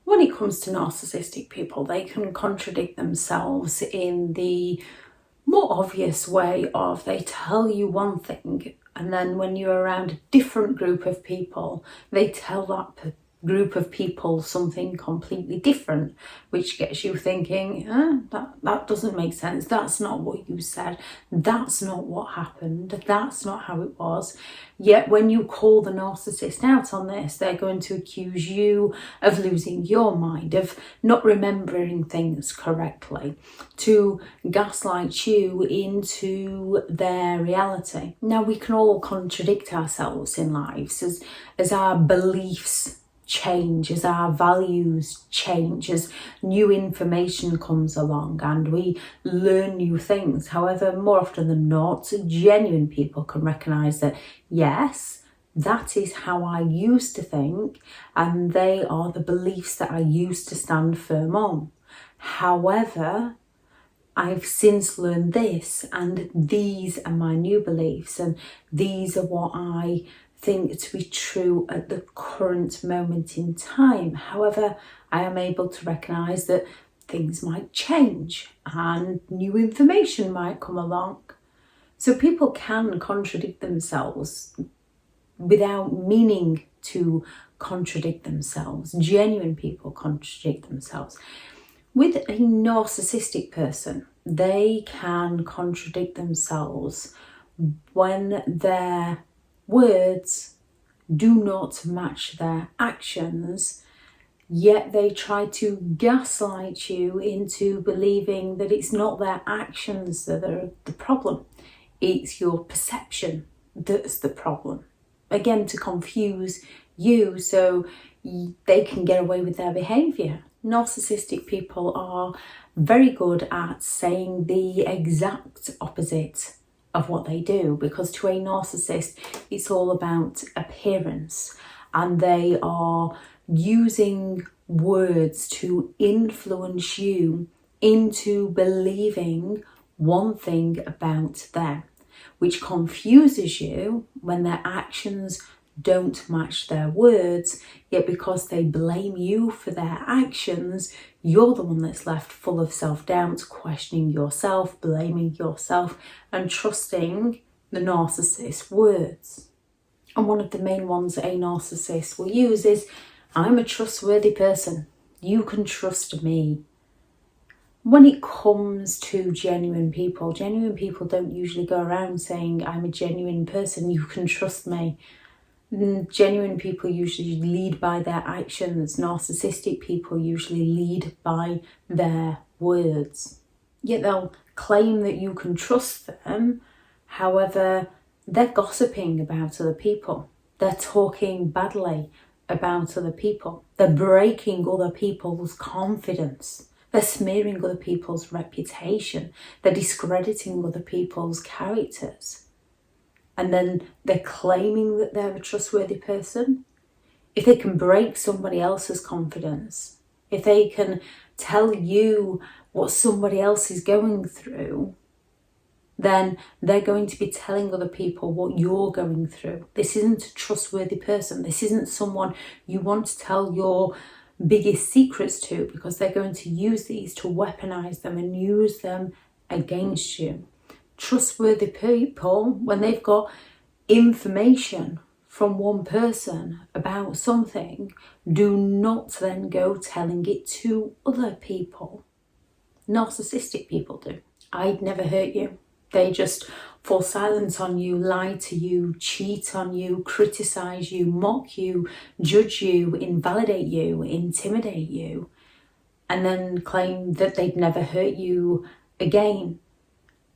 When it comes to narcissistic people, they can contradict themselves in the more obvious way of they tell you one thing, and then when you're around a different group of people, they tell that group of people something completely different, which gets you thinking, that doesn't make sense. That's not what you said. That's not what happened. That's not how it was. Yet when you call the narcissist out on this, they're going to accuse you of losing your mind, of not remembering things correctly, to gaslight you into their reality. Now, we can all contradict ourselves in lives as our beliefs change, as our values change, as new information comes along and we learn new things. However, more often than not, genuine people can recognise that, yes, that is how I used to think, and they are the beliefs that I used to stand firm on. However, I've since learned this, and these are my new beliefs, and these are what I think to be true at the current moment in time. However, I am able to recognise that things might change and new information might come along. So people can contradict themselves without meaning to contradict themselves. Genuine people contradict themselves. With a narcissistic person, they can contradict themselves when their words do not match their actions, yet they try to gaslight you into believing that it's not their actions that are the problem, it's your perception that's the problem. Again, to confuse you so they can get away with their behaviour. Narcissistic people are very good at saying the exact opposite of what they do, because to a narcissist it's all about appearance, and they are using words to influence you into believing one thing about them, which confuses you when their actions don't match their words, yet because they blame you for their actions, you're the one that's left full of self-doubt, questioning yourself, blaming yourself, and trusting the narcissist's words. And one of the main ones a narcissist will use is, I'm a trustworthy person, you can trust me. When it comes to genuine people don't usually go around saying, I'm a genuine person, you can trust me. Genuine people usually lead by their actions. Narcissistic people usually lead by their words. Yet they'll claim that you can trust them. However, they're gossiping about other people. They're talking badly about other people. They're breaking other people's confidence. They're smearing other people's reputation. They're discrediting other people's characters. And then they're claiming that they're a trustworthy person. If they can break somebody else's confidence, if they can tell you what somebody else is going through, then they're going to be telling other people what you're going through. This isn't a trustworthy person. This isn't someone you want to tell your biggest secrets to, because they're going to use these to weaponize them and use them against you. Trustworthy people, when they've got information from one person about something, do not then go telling it to other people. Narcissistic people do. I'd never hurt you. They just fall silent on you, lie to you, cheat on you, criticise you, mock you, judge you, invalidate you, intimidate you, and then claim that they'd never hurt you again.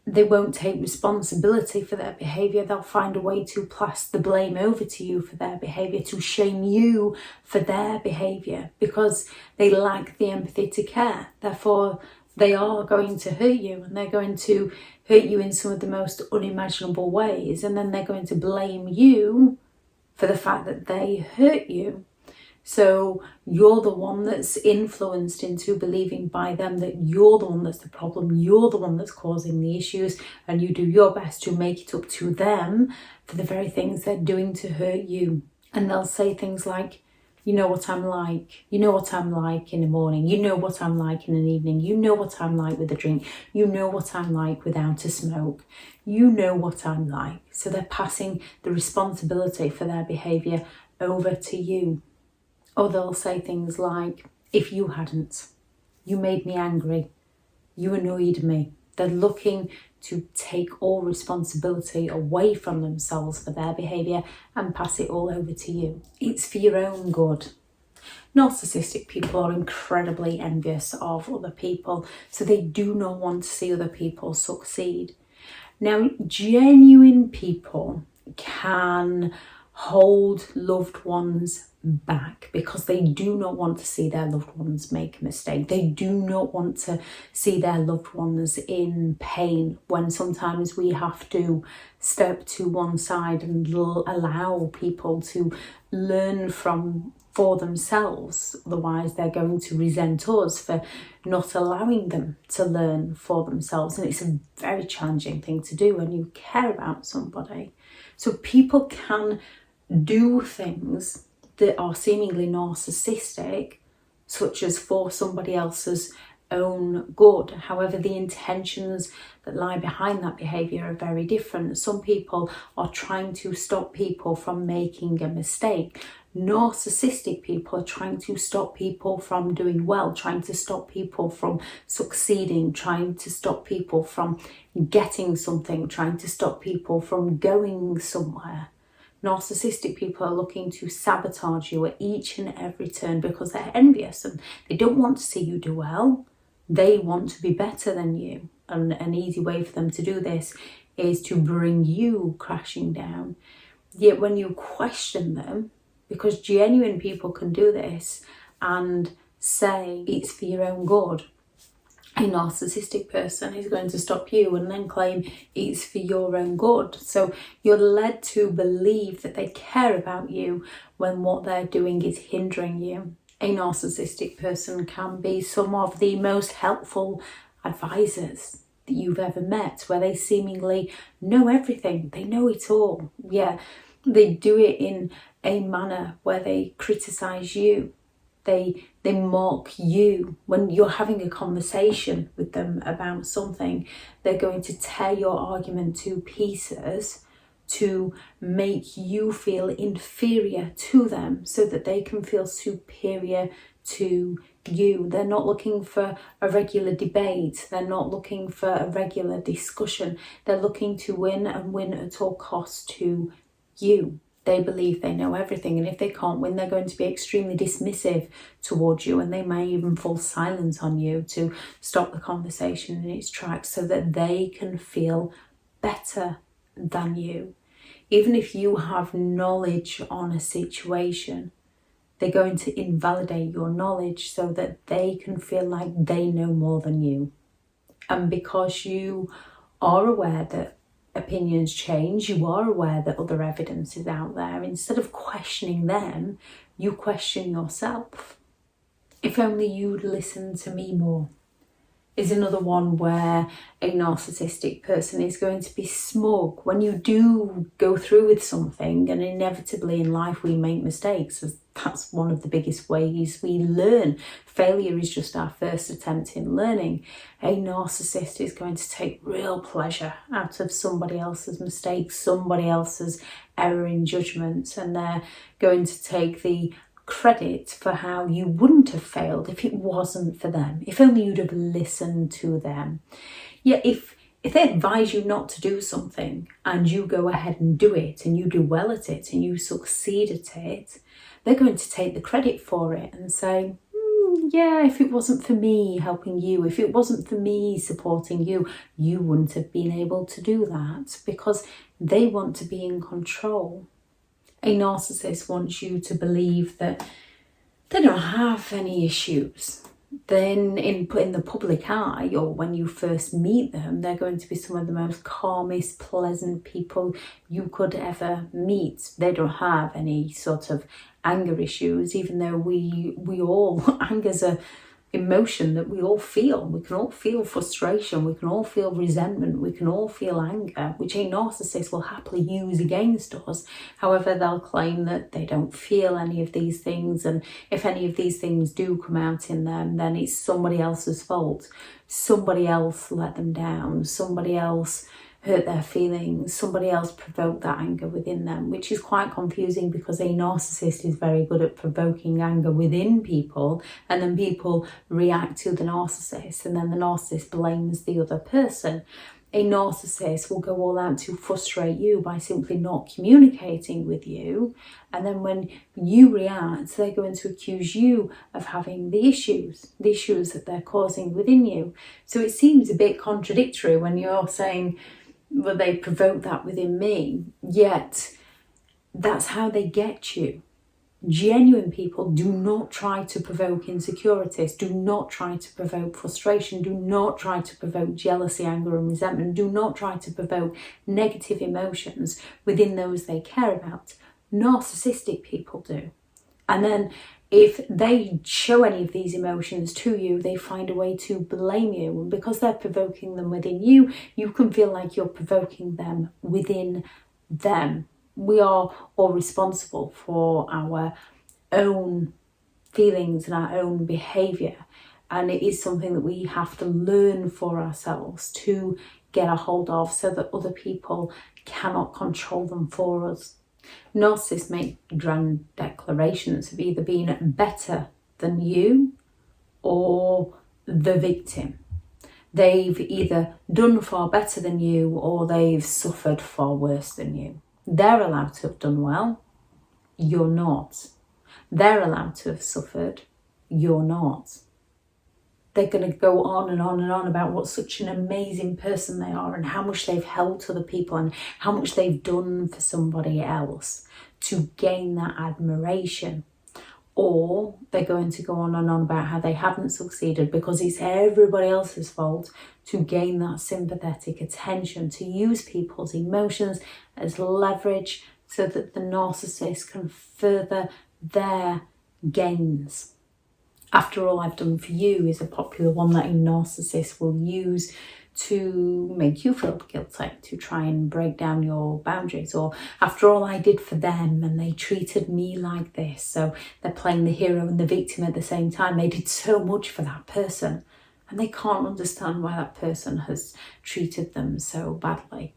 They won't take responsibility for their behaviour. They'll find a way to pass the blame over to you for their behaviour, to shame you for their behaviour, because they lack the empathy to care. Therefore, they are going to hurt you, and they're going to hurt you in some of the most unimaginable ways. And then they're going to blame you for the fact that they hurt you. So you're the one that's influenced into believing by them that you're the one that's the problem, you're the one that's causing the issues, and you do your best to make it up to them for the very things they're doing to hurt you. And they'll say things like, You know what I'm like. You know what I'm like in the morning. You know what I'm like in an evening. You know what I'm like with a drink. You know what I'm like without a smoke. You know what I'm like. So they're passing the responsibility for their behaviour over to you. Or they'll say things like, if you hadn't, you made me angry, you annoyed me. They're looking to take all responsibility away from themselves for their behaviour and pass it all over to you. It's for your own good. Narcissistic people are incredibly envious of other people, so they do not want to see other people succeed. Now, genuine people can hold loved ones back because they do not want to see their loved ones make a mistake. They do not want to see their loved ones in pain, when sometimes we have to step to one side and allow people to learn for themselves. Otherwise they're going to resent us for not allowing them to learn for themselves, and it's a very challenging thing to do when you care about somebody. So people can do things that are seemingly narcissistic, such as for somebody else's own good. However, the intentions that lie behind that behaviour are very different. Some people are trying to stop people from making a mistake. Narcissistic people are trying to stop people from doing well, trying to stop people from succeeding, trying to stop people from getting something, trying to stop people from going somewhere. Narcissistic people are looking to sabotage you at each and every turn because they're envious and they don't want to see you do well. They want to be better than you. And an easy way for them to do this is to bring you crashing down. Yet when you question them, because genuine people can do this and say it's for your own good, a narcissistic person is going to stop you and then claim it's for your own good. So you're led to believe that they care about you when what they're doing is hindering you. A narcissistic person can be some of the most helpful advisors that you've ever met, where they seemingly know everything. They know it all. Yeah, they do it in a manner where they criticize you. They mock you. When you're having a conversation with them about something, they're going to tear your argument to pieces to make you feel inferior to them so that they can feel superior to you. They're not looking for a regular debate. They're not looking for a regular discussion. They're looking to win and win at all costs to you. They believe they know everything, and if they can't win, they're going to be extremely dismissive towards you, and they may even fall silent on you to stop the conversation in its tracks so that they can feel better than you. Even if you have knowledge on a situation, they're going to invalidate your knowledge so that they can feel like they know more than you. And because you are aware that opinions change, you are aware that other evidence is out there, instead of questioning them, you question yourself. If only you'd listen to me more is another one where a narcissistic person is going to be smug. When you do go through with something, and inevitably in life we make mistakes, that's one of the biggest ways we learn. Failure is just our first attempt in learning. A narcissist is going to take real pleasure out of somebody else's mistakes, somebody else's error in judgment, and they're going to take the credit for how you wouldn't have failed if it wasn't for them, if only you'd have listened to them. Yet if they advise you not to do something and you go ahead and do it, and you do well at it and you succeed at it, they're going to take the credit for it and say, yeah, if it wasn't for me helping you, if it wasn't for me supporting you, you wouldn't have been able to do that, because they want to be in control. A narcissist wants you to believe that they don't have any issues. Then in the public eye, or when you first meet them, they're going to be some of the most calmest, pleasant people you could ever meet. They don't have any sort of anger issues, even though we all, anger's a emotion that we all feel. We can all feel frustration, we can all feel resentment, we can all feel anger, which a narcissist will happily use against us. However, they'll claim that they don't feel any of these things, and if any of these things do come out in them, then it's somebody else's fault. Somebody else let them down, somebody else hurt their feelings, somebody else provoked that anger within them, which is quite confusing because a narcissist is very good at provoking anger within people, and then people react to the narcissist, and then the narcissist blames the other person. A narcissist will go all out to frustrate you by simply not communicating with you, and then when you react, they're going to accuse you of having the issues that they're causing within you. So it seems a bit contradictory when you're saying, well, they provoke that within me, yet that's how they get you. Genuine people do not try to provoke insecurities, do not try to provoke frustration, do not try to provoke jealousy, anger and resentment, do not try to provoke negative emotions within those they care about. Narcissistic people do. And then if they show any of these emotions to you, they find a way to blame you. And because they're provoking them within you, you can feel like you're provoking them within them. We are all responsible for our own feelings and our own behaviour. And it is something that we have to learn for ourselves to get a hold of so that other people cannot control them for us. Narcissists make grand declarations of either being better than you or the victim. They've either done far better than you or they've suffered far worse than you. They're allowed to have done well, you're not. They're allowed to have suffered, you're not. They're going to go on and on and on about what such an amazing person they are and how much they've helped other people and how much they've done for somebody else to gain that admiration. Or they're going to go on and on about how they haven't succeeded because it's everybody else's fault, to gain that sympathetic attention, to use people's emotions as leverage so that the narcissist can further their gains. After all I've done for you is a popular one that a narcissist will use to make you feel guilty, to try and break down your boundaries. Or after all I did for them and they treated me like this. So they're playing the hero and the victim at the same time. They did so much for that person and they can't understand why that person has treated them so badly.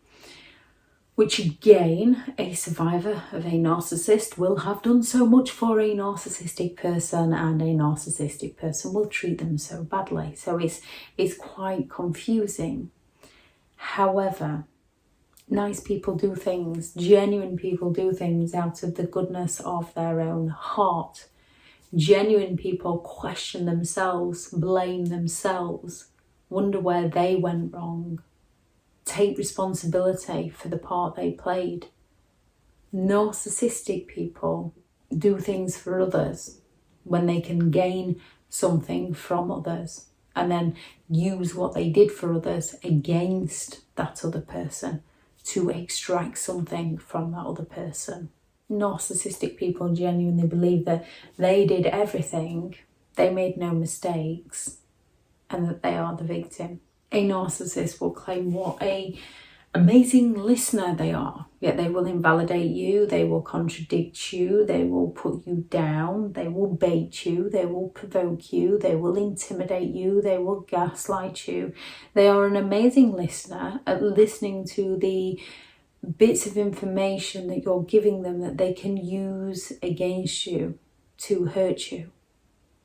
Which again, a survivor of a narcissist will have done so much for a narcissistic person, and a narcissistic person will treat them so badly. So it's quite confusing. However, nice people do things, genuine people do things out of the goodness of their own heart. Genuine people question themselves, blame themselves, wonder where they went wrong. Take responsibility for the part they played. Narcissistic people do things for others when they can gain something from others and then use what they did for others against that other person to extract something from that other person. Narcissistic people genuinely believe that they did everything, they made no mistakes, and that they are the victim. A narcissist will claim what an amazing listener they are, yet they will invalidate you, they will contradict you, they will put you down, they will bait you, they will provoke you, they will intimidate you, they will gaslight you. They are an amazing listener at listening to the bits of information that you're giving them that they can use against you to hurt you.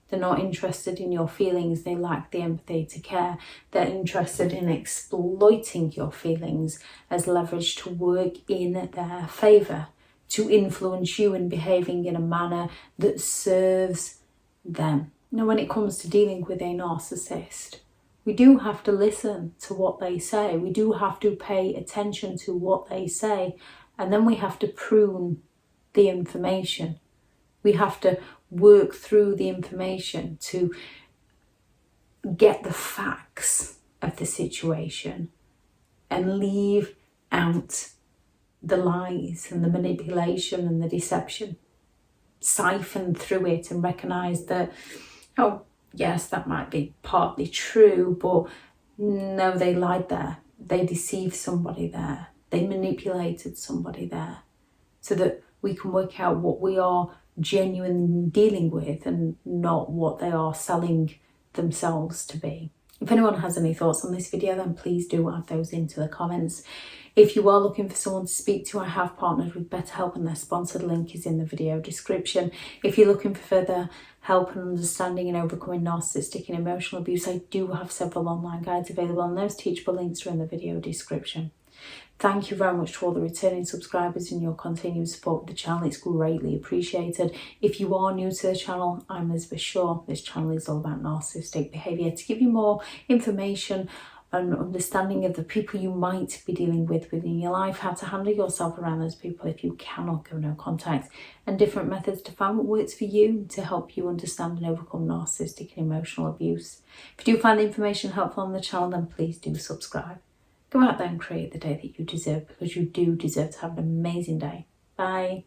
They're not interested in your feelings, they lack the empathy to care. They're interested in exploiting your feelings as leverage to work in their favour, to influence you in behaving in a manner that serves them. Now, when it comes to dealing with a narcissist, we do have to listen to what they say. We do have to pay attention to what they say, and then we have to prune the information. We have to work through the information to get the facts of the situation and leave out the lies and the manipulation and the deception. Siphon through it and recognise that, Yes, that might be partly true, but no, they lied there. They deceived somebody there. They manipulated somebody there, so that we can work out what we are genuinely dealing with and not what they are selling themselves to be. If anyone has any thoughts on this video, then please do add those into the comments. If you are looking for someone to speak to, I have partnered with BetterHelp and their sponsored link is in the video description. If you're looking for further help and understanding in overcoming narcissistic and emotional abuse, I do have several online guides available and those teachable links are in the video description. Thank you very much to all the returning subscribers and your continued support of the channel. It's greatly appreciated. If you are new to the channel, I'm Elizabeth Shaw. This channel is all about narcissistic behaviour to give you more information and understanding of the people you might be dealing with within your life, how to handle yourself around those people if you cannot go no contact, and different methods to find what works for you to help you understand and overcome narcissistic and emotional abuse. If you do find the information helpful on the channel, then please do subscribe. Go out there and create the day that you deserve, because you do deserve to have an amazing day. Bye.